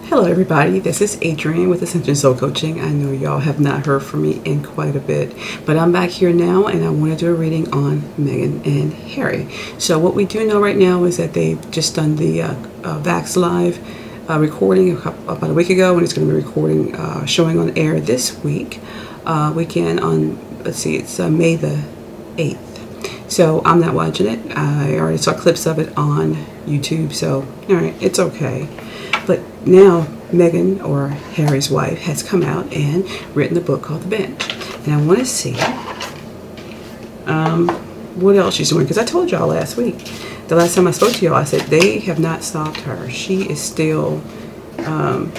Hello everybody, this is Adrienne with Ascension Soul Coaching. I know y'all have not heard from me in quite a bit, but I'm back here now and I want to do a reading on Meghan and Harry. So what we do know right now is that they've just done the Vax Live recording about a week ago, and it's going to be recording, showing on air this weekend on, let's see, it's May the 8th. So I'm not watching it. I already saw clips of it on YouTube, so alright, it's okay. But now Meghan, or Harry's wife, has come out and written a book called The Bench. And I want to see what else she's doing. Because I told y'all last week, the last time I spoke to y'all, I said they have not stopped her. She is still,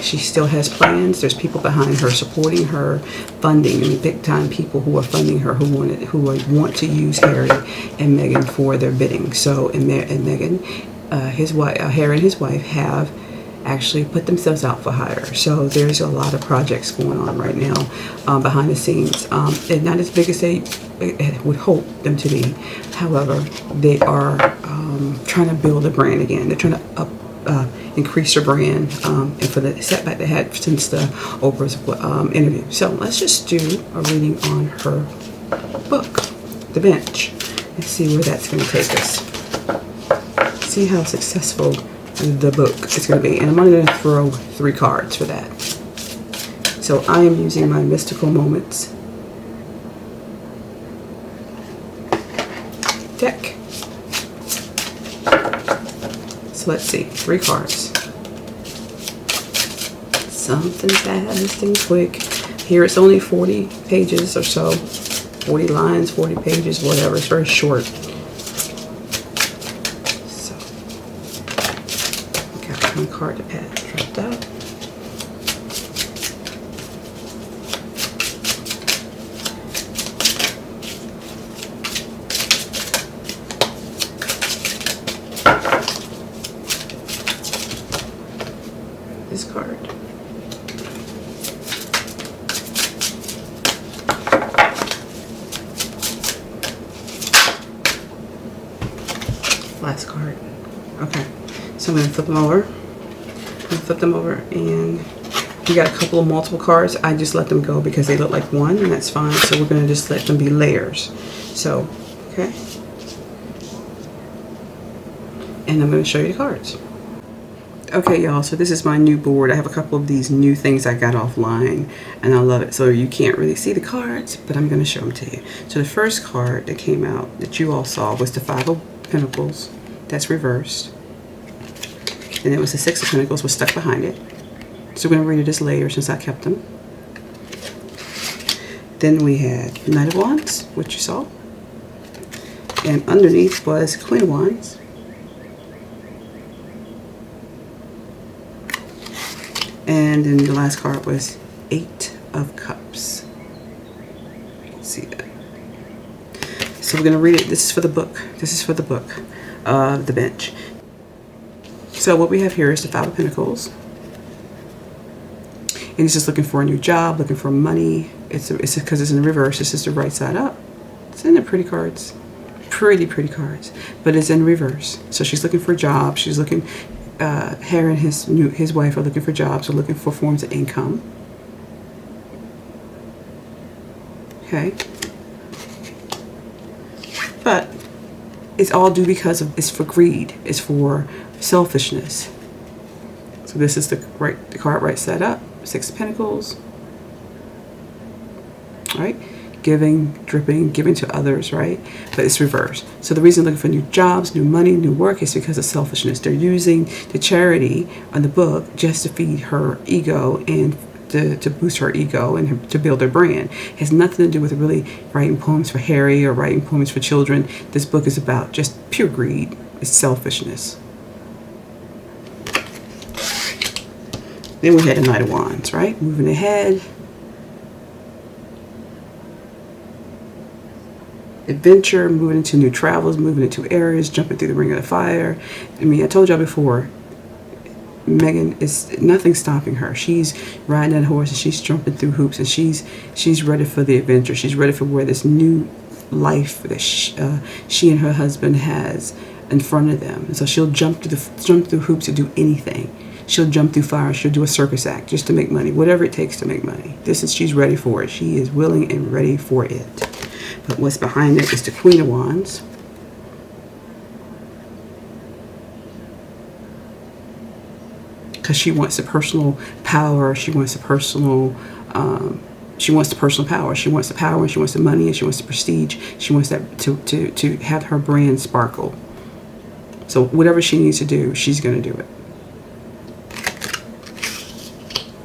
she still has plans. There's people behind her supporting her, funding, and big time people who are funding her, who want to use Harry and Meghan for their bidding. So, and Meghan, Harry and his wife have actually put themselves out for hire. So there's a lot of projects going on right now behind the scenes, and not as big as they would hope them to be. However, they are trying to build a brand again. They're trying to increase their brand, and for the setback they had since the Oprah's interview. So let's just do a reading on her book, The Bench, and see where that's going to take us. See how successful the book is going to be, and I'm only going to throw 3 cards for that. So I am using my Mystical Moments deck. So let's see, 3 cards. Something fast and quick. Here it's only 40 pages or so, 40 lines, 40 pages, whatever. It's very short. One card to pad dropped out. This card. Last card. Okay, so I'm going to flip them over. Flip them over, and you got a couple of multiple cards. I just let them go because they look like one, and that's fine. So we're going to just let them be layers. So, okay. And I'm going to show you the cards. Okay, y'all, so this is my new board. I have a couple of these new things I got offline, and I love it. So you can't really see the cards, but I'm going to show them to you. So the first card that came out that you all saw was the 5 of Pentacles. That's reversed. And it was the 6 of Pentacles was stuck behind it. So we're going to read it as layers since I kept them. Then we had Knight of Wands, which you saw. And underneath was Queen of Wands. And then the last card was 8 of Cups. You can see that. So we're going to read it. This is for the book. This is for the book, The Bench. So what we have here is the 5 of Pentacles. And he's just looking for a new job, looking for money. It's because it's in reverse. This is the right side up. It's in the pretty cards. Pretty cards. But it's in reverse. So she's looking for a job. She's looking, Harry and his wife are looking for jobs, or looking for forms of income. Okay. But it's all due because of, it's for greed. It's for selfishness. So this is the card right side up. 6 of Pentacles. Right? Giving, dripping, giving to others, right? But it's reversed. So the reason they're looking for new jobs, new money, new work is because of selfishness. They're using the charity on the book just to feed her ego and to boost her ego and to build their brand. It has nothing to do with really writing poems for Harry or writing poems for children. This book is about just pure greed. It's selfishness. Then we had the Knight of Wands, right? Moving ahead. Adventure, moving into new travels, moving into areas, jumping through the ring of the fire. I mean, I told y'all before, Meghan is nothing stopping her. She's riding that horse and she's jumping through hoops, and she's ready for the adventure. She's ready for where this new life that she and her husband has in front of them. And so she'll jump through hoops to do anything. She'll jump through fire. She'll do a circus act just to make money. Whatever it takes to make money. She's ready for it. She is willing and ready for it. But what's behind it is the Queen of Wands. Because she wants the personal power. She wants the personal power. She wants the power, and she wants the money, and she wants the prestige. She wants that to have her brand sparkle. So whatever she needs to do, she's going to do it.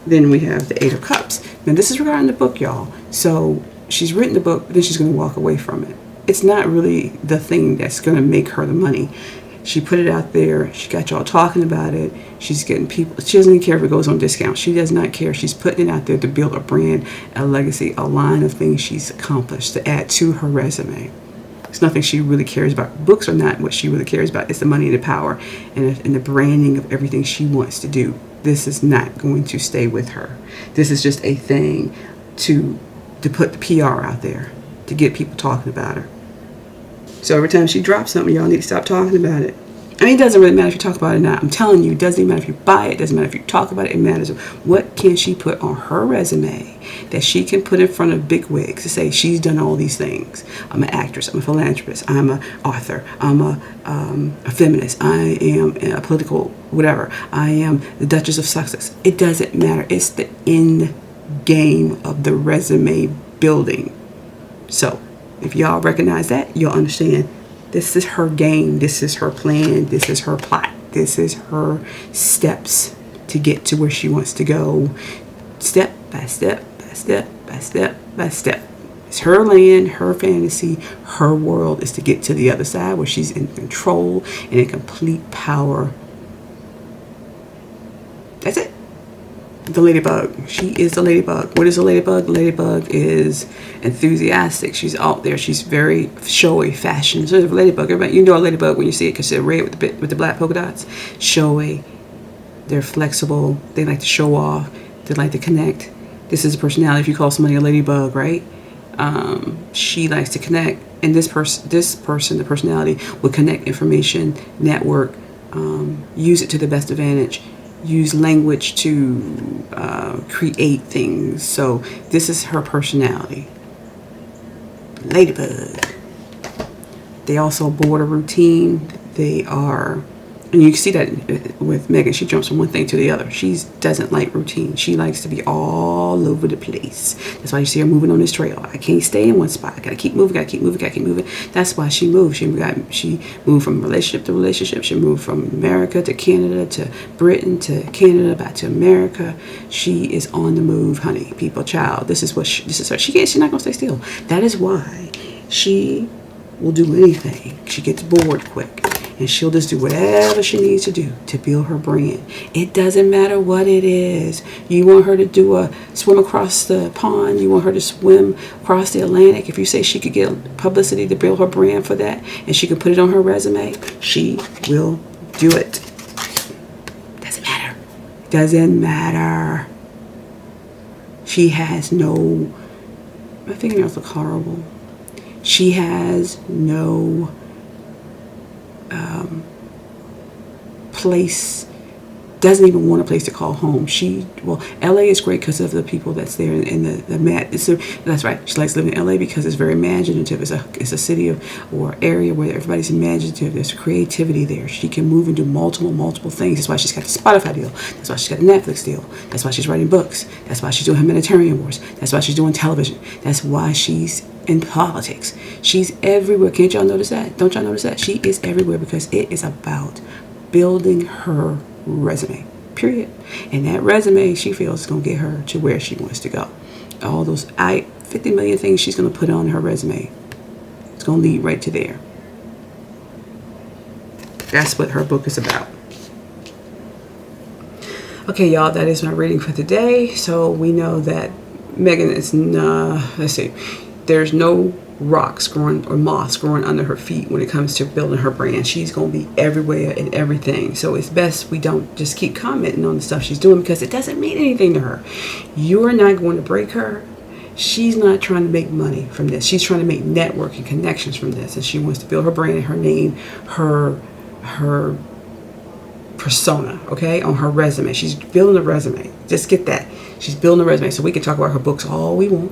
Then we have the Eight of Cups. Now this is regarding the book, y'all. So she's written the book, then she's going to walk away from it. It's not really the thing that's going to make her the money. She put it out there. She got y'all talking about it. She's getting people. She doesn't even care if it goes on discount. She does not care. She's putting it out there to build a brand, a legacy, a line of things she's accomplished to add to her resume. It's nothing she really cares about. Books are not what she really cares about. It's the money and the power and the branding of everything she wants to do. This is not going to stay with her. This is just a thing to put the PR out there, to get people talking about her. So every time she drops something, y'all need to stop talking about it. I mean, it doesn't really matter if you talk about it or not. I'm telling you, it doesn't even matter if you buy it. It doesn't matter if you talk about it. It matters what can she put on her resume that she can put in front of big wigs to say she's done all these things. I'm an actress. I'm a philanthropist. I'm an author. I'm a feminist. I am a political whatever. I am the Duchess of Sussex. It doesn't matter. It's the end game of the resume building. So if y'all recognize that, you'll understand this is her game. This is her plan. This is her plot. This is her steps to get to where she wants to go. Step by step, by step, by step, by step. It's her land, her fantasy, her world is to get to the other side where she's in control and in complete power. That's it. The ladybug. She is the ladybug. What is the ladybug? The ladybug is enthusiastic. She's out there. She's very showy, fashion. So the ladybug, everybody, you know a ladybug when you see it because they're red with the black polka dots. Showy. They're flexible. They like to show off. They like to connect. This is a personality. If you call somebody a ladybug, right? She likes to connect. And this person, the personality, will connect information, network, use it to the best advantage. Use language to create things. So this is her personality. Ladybug. They also board a routine. They are, and you can see that with Meghan. She jumps from one thing to the other. She doesn't like routine. She likes to be all over the place. That's why you see her moving on this trail. I can't stay in one spot. I gotta keep moving. Gotta keep moving. Gotta keep moving. That's why she moved. She moved from relationship to relationship. She moved from America to Canada to Britain to Canada back to America. She is on the move, honey. People, child. This is her. She's not gonna stay still. That is why she will do anything. She gets bored quick. And she'll just do whatever she needs to do to build her brand. It doesn't matter what it is. You want her to swim across the pond. You want her to swim across the Atlantic. If you say she could get publicity to build her brand for that, and she can put it on her resume, she will do it. Doesn't matter. Doesn't matter. She has no, my fingernails look horrible. She has no place, doesn't even want a place to call home. LA is great because of the people that's there and that's right. She likes living in LA because it's very imaginative. It's a city or area where everybody's imaginative. There's creativity there. She can move and do multiple things. That's why she's got the Spotify deal. That's why she's got a Netflix deal. That's why she's writing books. That's why she's doing humanitarian wars. That's why she's doing television. That's why she's in politics. She's everywhere. Can't y'all notice that? Don't y'all notice that? She is everywhere because it is about building her resume, period. And that resume, she feels, is going to get her to where she wants to go. All those 50 million things she's going to put on her resume, it's going to lead right to there. That's what her book is about. Okay, y'all, that is my reading for today. So we know that Meghan is let's see, there's no rocks growing or moths growing under her feet when it comes to building her brand. She's going to be everywhere and everything. So it's best we don't just keep commenting on the stuff she's doing because it doesn't mean anything to her. You're not going to break her. She's not trying to make money from this. She's trying to make networking connections from this. And she wants to build her brand, her name, her persona, okay, on her resume. She's building a resume. Just get that. She's building a resume. So we can talk about her books all we want.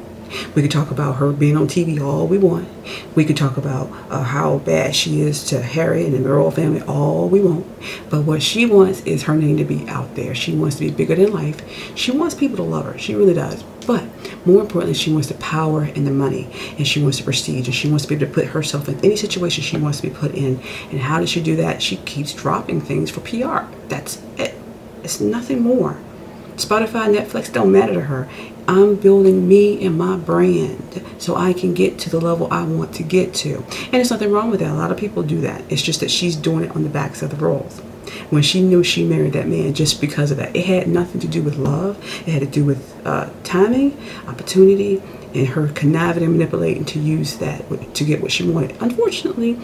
We could talk about her being on TV all we want. We could talk about how bad she is to Harry and the royal family all we want. But what she wants is her name to be out there. She wants to be bigger than life. She wants people to love her. She really does. But more importantly, she wants the power and the money, and she wants the prestige, and she wants to be able to put herself in any situation she wants to be put in. And how does she do that? She keeps dropping things for PR. That's it. It's nothing more. Spotify, Netflix don't matter to her. I'm building me and my brand so I can get to the level I want to get to. And there's nothing wrong with that. A lot of people do that. It's just that she's doing it on the backs of the royals. When she knew she married that man just because of that. It had nothing to do with love. It had to do with timing, opportunity, and her conniving and manipulating to use that to get what she wanted. Unfortunately,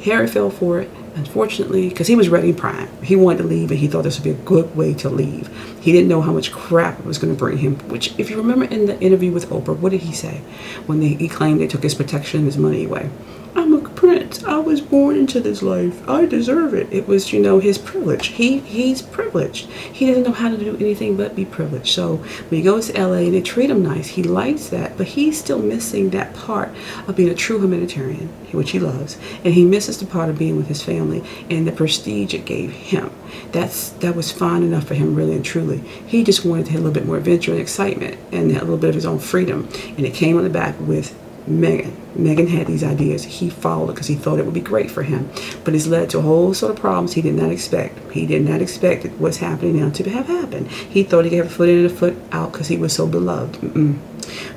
Harry fell for it. Unfortunately, because he was ready in prime. He wanted to leave, and he thought this would be a good way to leave. He didn't know how much crap it was going to bring him, which, if you remember in the interview with Oprah, what did he say when he claimed they took his protection and his money away? I'm a prince. I was born into this life. I deserve it. It was, his privilege. He's privileged. He doesn't know how to do anything but be privileged. So when he goes to LA and they treat him nice, he likes that, but he's still missing that part of being a true humanitarian, which he loves, and he misses the part of being with his family and the prestige it gave him. That was fine enough for him, really and truly. He just wanted to have a little bit more adventure and excitement and a little bit of his own freedom, and it came on the back with Meghan. Meghan had these ideas. He followed it because he thought it would be great for him. But it's led to a whole sort of problems he did not expect. He did not expect what's happening now to have happened. He thought he could have a foot in and a foot out because he was so beloved.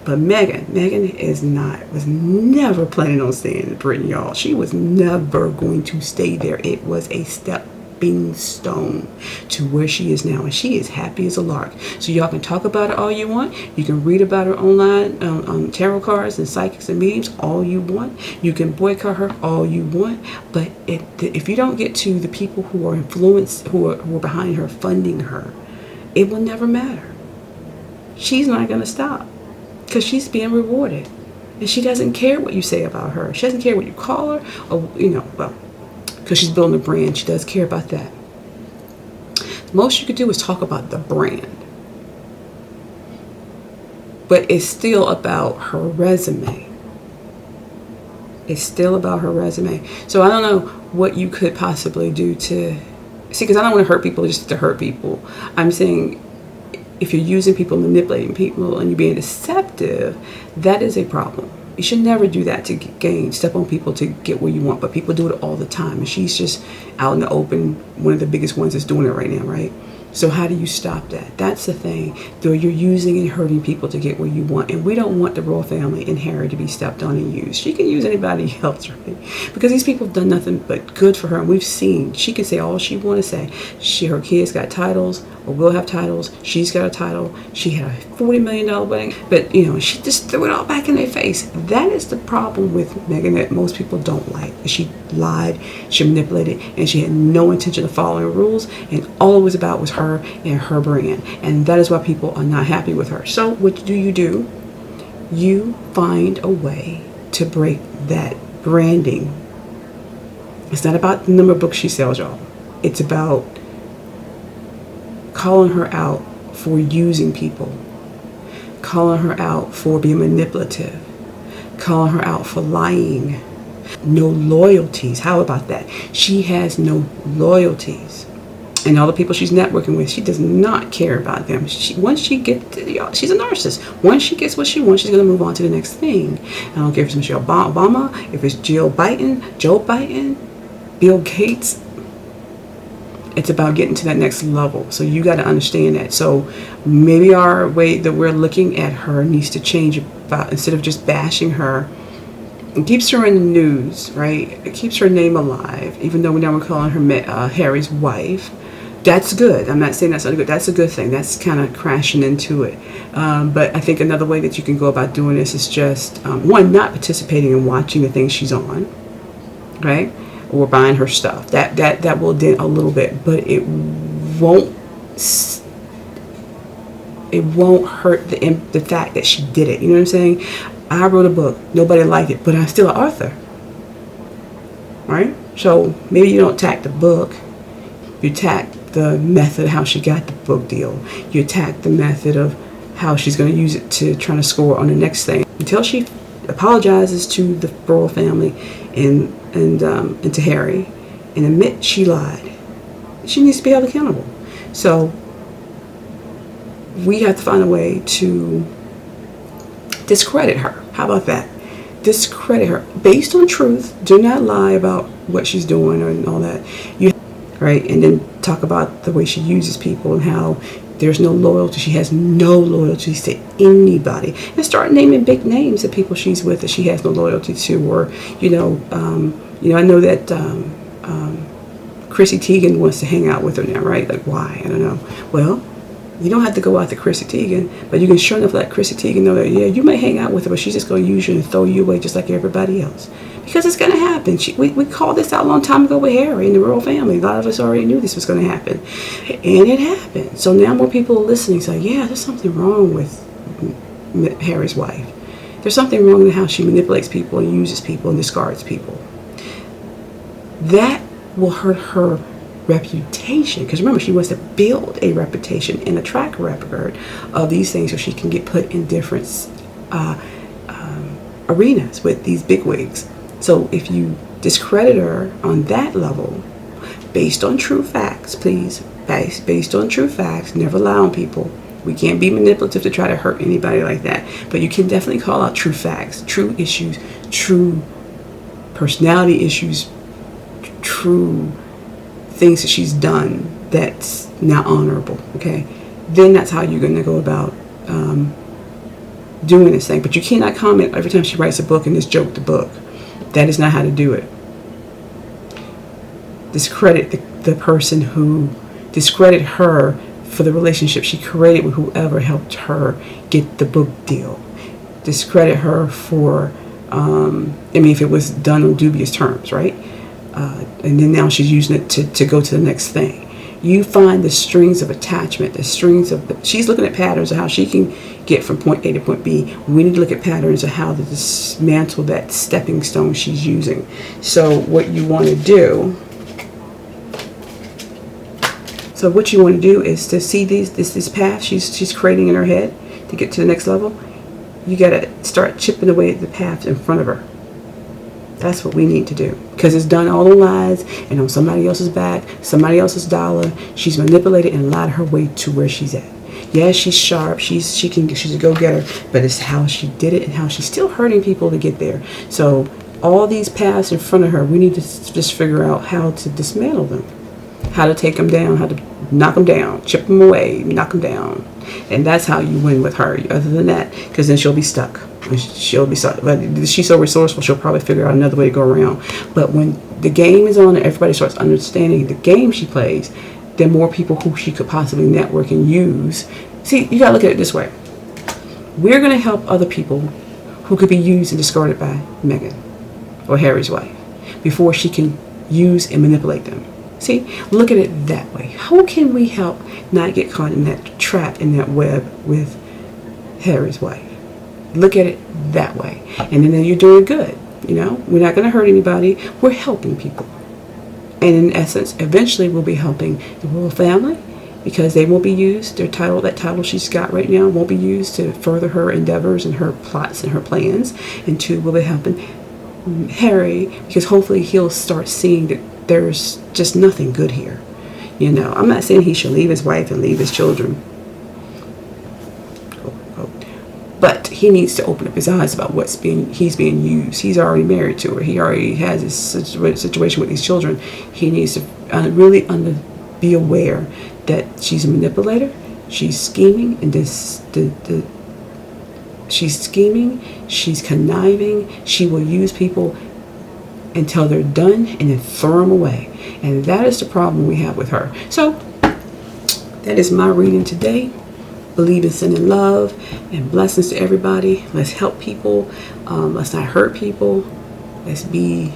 But Meghan was never planning on staying in Britain, y'all. She was never going to stay there. It was a stepping stone to where she is now, and she is happy as a lark. So y'all can talk about her all you want. You can read about her online on tarot cards and psychics and mediums all you want. You can boycott her all you want. But if you don't get to the people who are influenced, who are behind her, funding her, it will never matter. She's not going to stop because she's being rewarded, and she doesn't care what you say about her. She doesn't care what you call her, or because she's building a brand. She does care about that. The most you could do is talk about the brand. But it's still about her resume. It's still about her resume. So I don't know what you could possibly do to... See, because I don't want to hurt people just to hurt people. I'm saying if you're using people, manipulating people, and you're being deceptive, that is a problem. You should never do that to step on people to get where you want, but people do it all the time. And she's just out in the open, one of the biggest ones that's doing it right now, right? So how do you stop that? That's the thing. Though you're using and hurting people to get where you want. And we don't want the royal family and Harry to be stepped on and used. She can use anybody else, right? Because these people have done nothing but good for her. And we've seen, she can say all she want to say. Her kids got titles, or will have titles. She's got a title. She had a $40 million wedding. But, she just threw it all back in their face. That is the problem with Meghan that most people don't like. She lied, she manipulated, and she had no intention of following rules. And all it was about was her and her brand. And that is why people are not happy with her. So what do? You find a way to break that branding. It's not about the number of books she sells, y'all. It's about calling her out for using people, calling her out for being manipulative, calling her out for lying. No loyalties. How about that? She has no loyalties. And all the people she's networking with, she does not care about them. Once she gets, she's a narcissist. Once she gets what she wants, she's going to move on to the next thing. I don't care if it's Michelle Obama, if it's Jill Biden, Joe Biden, Bill Gates. It's about getting to that next level. So you got to understand that. So maybe our way that we're looking at her needs to change. About instead of just bashing her, it keeps her in the news, right? It keeps her name alive, even though now we're calling her Harry's wife. That's good. I'm not saying that's not good. That's a good thing. That's kind of crashing into it. But I think another way that you can go about doing this is just, one, not participating and watching the things she's on, right? Or buying her stuff. That will dent a little bit, but it won't hurt the fact that she did it. You know what I'm saying? I wrote a book. Nobody liked it, but I'm still an author, right? So maybe you don't attack the book. You attack the method of how she got the book deal. You attack the method of how she's going to use it to try to score on the next thing. Until she apologizes to the royal family and to Harry and admit she lied, she needs to be held accountable. So we have to find a way to discredit her. How about that? Discredit her based on truth. Do not lie about what she's doing and all that. Right? And then talk about the way she uses people and how there's no loyalty. She has no loyalties to anybody. And start naming big names of people she's with that she has no loyalty to. Or, I know that Chrissy Teigen wants to hang out with her now, right? Like, why? I don't know. Well, you don't have to go after Chrissy Teigen, but you can sure enough let Chrissy Teigen know that, yeah, you may hang out with her, but she's just going to use you and throw you away just like everybody else. Because it's going to happen. We called this out a long time ago with Harry and the royal family. A lot of us already knew this was going to happen. And it happened. So now more people are listening. So, yeah, there's something wrong with Harry's wife. There's something wrong with how she manipulates people and uses people and discards people. That will hurt her reputation, because remember, she wants to build a reputation and a track record of these things so she can get put in different arenas with these bigwigs. So if you discredit her on that level, based on true facts, please, based on true facts, never lie on people. We can't be manipulative to try to hurt anybody like that, but you can definitely call out true facts, true issues, true personality issues, true things that she's done that's not honorable. Okay, then that's how you're going to go about doing this thing. But you cannot comment every time she writes a book and just joke the book. That is not how to do it. Discredit the person who discredit her for the relationship she created with whoever helped her get the book deal. Discredit her for if it was done on dubious terms, right? And then now she's using it to go to the next thing. You find the strings of attachment, she's looking at patterns of how she can get from point A to point B. We need to look at patterns of how to dismantle that stepping stone she's using. So what you want to do is to see this path she's creating in her head to get to the next level. You got to start chipping away at the path in front of her. That's what we need to do, because it's done all on lies and on somebody else's back, somebody else's dollar. She's manipulated and lied her way to where she's at. Yeah, she's sharp. She's a go-getter, but it's how she did it and how she's still hurting people to get there. So all these paths in front of her, we need to just figure out how to dismantle them, how to take them down, how to knock them down, chip them away, knock them down. And that's how you win with her. Other than that, because then she'll be stuck. But she's so resourceful, she'll probably figure out another way to go around. But when the game is on and everybody starts understanding the game she plays, then more people who she could possibly network and use. See, you gotta look at it this way. We're gonna help other people who could be used and discarded by Meghan or Harry's wife before she can use and manipulate them. See, look at it that way. How can we help not get caught in that trap, in that web with Harry's wife? Look at it that way. And then you're doing good. We're not going to hurt anybody. We're helping people. And in essence, eventually we'll be helping the royal family, because they won't be used. That title she's got right now won't be used to further her endeavors and her plots and her plans. And two, we'll be helping Harry, because hopefully he'll start seeing that there's just nothing good here. I'm not saying he should leave his wife and leave his children. But he needs to open up his eyes about he's being used. He's already married to her. He already has this situation with these children. He needs to really be aware that she's a manipulator. She's scheming, and she's scheming. She's conniving. She will use people until they're done and then throw them away. And that is the problem we have with her. So that is my reading today. Believe in sending love and blessings to everybody. Let's help people. Let's not hurt people. Let's do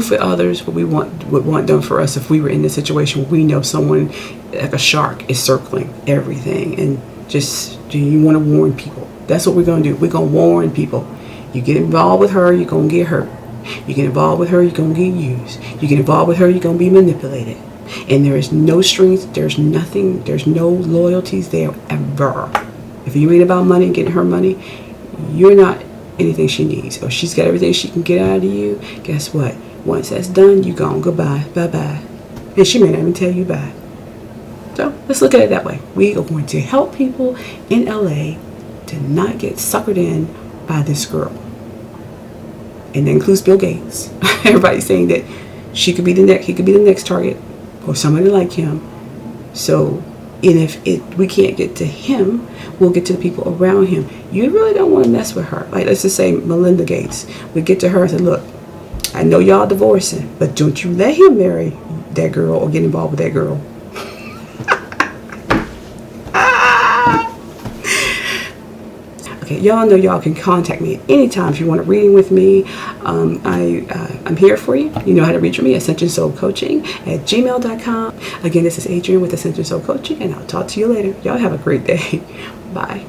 for others what we want done for us. If we were in this situation where we know someone like a shark is circling everything, and you want to warn people. That's what we're going to do. We're going to warn people. You get involved with her, you're going to get hurt. You get involved with her, you're going to get used. You get involved with her, you're going to be manipulated. And there is no strings, there's nothing, there's no loyalties there ever. If you ain't about money and getting her money, you're not anything she needs. Or she's got everything she can get out of you. Guess what? Once that's done, you gone. Goodbye. Bye-bye. And she may not even tell you bye. So let's look at it that way. We are going to help people in LA to not get suckered in by this girl. And that includes Bill Gates. Everybody's saying that he could be the next target, or somebody like him. So, and if we can't get to him, we'll get to the people around him. You really don't want to mess with her. Like, let's just say Melinda Gates. We get to her and say, look, I know y'all divorcing, but don't you let him marry that girl or get involved with that girl. Okay, y'all know y'all can contact me at any time if you want a reading with me. I'm here for you. You know how to reach me, Ascension Soul Coaching at gmail.com. Again, this is Adrienne with Ascension Soul Coaching, and I'll talk to you later. Y'all have a great day. Bye.